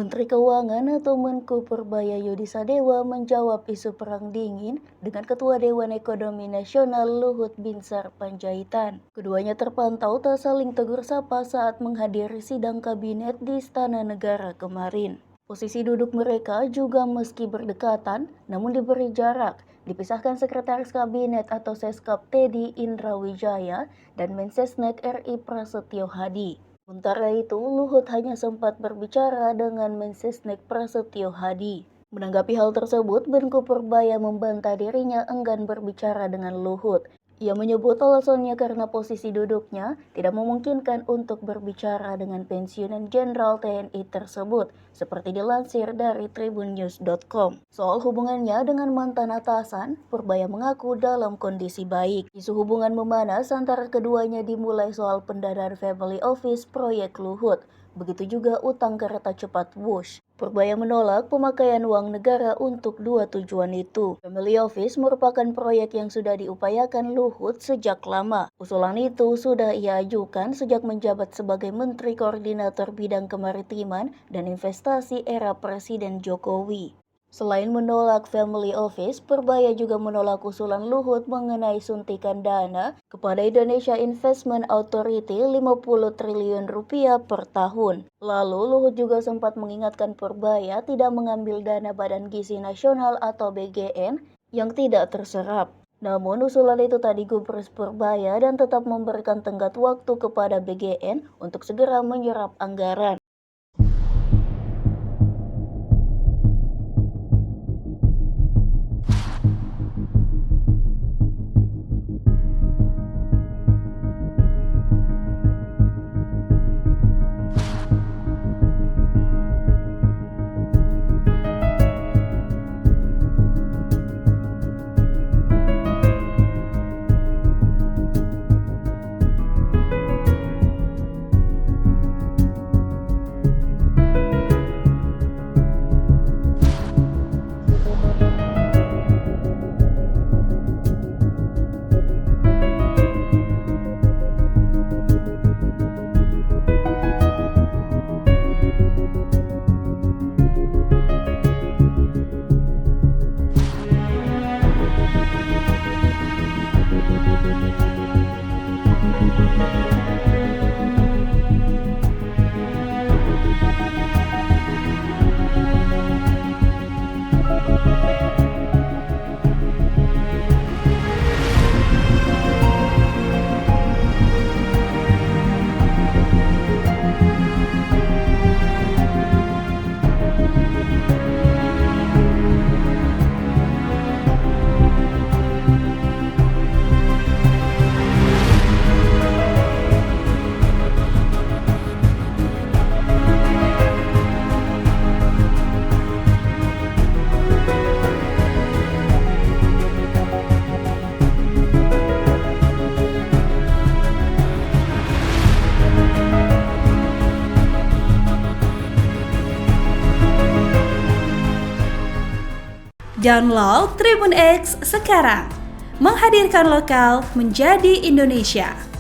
Menteri Keuangan atau Menko Perbaya Yudi Sadewa menjawab isu perang dingin dengan Ketua Dewan Ekonomi Nasional Luhut Binsar Panjaitan. Keduanya terpantau tak saling tegur sapa saat menghadiri sidang kabinet di Istana Negara kemarin. Posisi duduk mereka juga meski berdekatan, namun diberi jarak, dipisahkan Sekretaris Kabinet atau Seskap Teddy Indrawijaya dan Mensesnek RI Prasetyo Hadi. Sementara itu, Luhut hanya sempat berbicara dengan Mensesnek Prasetyo Hadi. Menanggapi hal tersebut, Menko Perbaya membantah dirinya enggan berbicara dengan Luhut. Ia menyebut alasannya karena posisi duduknya tidak memungkinkan untuk berbicara dengan pensiunan Jenderal TNI tersebut, seperti dilansir dari tribunnews.com. Soal hubungannya dengan mantan atasan, Perbaya mengaku dalam kondisi baik. Isu hubungan memanas antara keduanya dimulai soal pendanaan Family Office proyek Luhut. Begitu juga utang kereta cepat Wush. Perbaya menolak pemakaian uang negara untuk dua tujuan itu. Family Office merupakan proyek yang sudah diupayakan Luhut sejak lama. Usulan itu sudah ia ajukan sejak menjabat sebagai Menteri Koordinator Bidang Kemaritiman dan Investasi era Presiden Jokowi. Selain menolak Family Office, Perbaya juga menolak usulan Luhut mengenai suntikan dana kepada Indonesia Investment Authority 50 triliun rupiah per tahun. Lalu Luhut juga sempat mengingatkan Perbaya tidak mengambil dana Badan Gizi Nasional atau BGN yang tidak terserap. Namun usulan itu tak digubris Perbaya dan tetap memberikan tenggat waktu kepada BGN untuk segera menyerap anggaran. Download Tribun X sekarang, menghadirkan lokal menjadi Indonesia.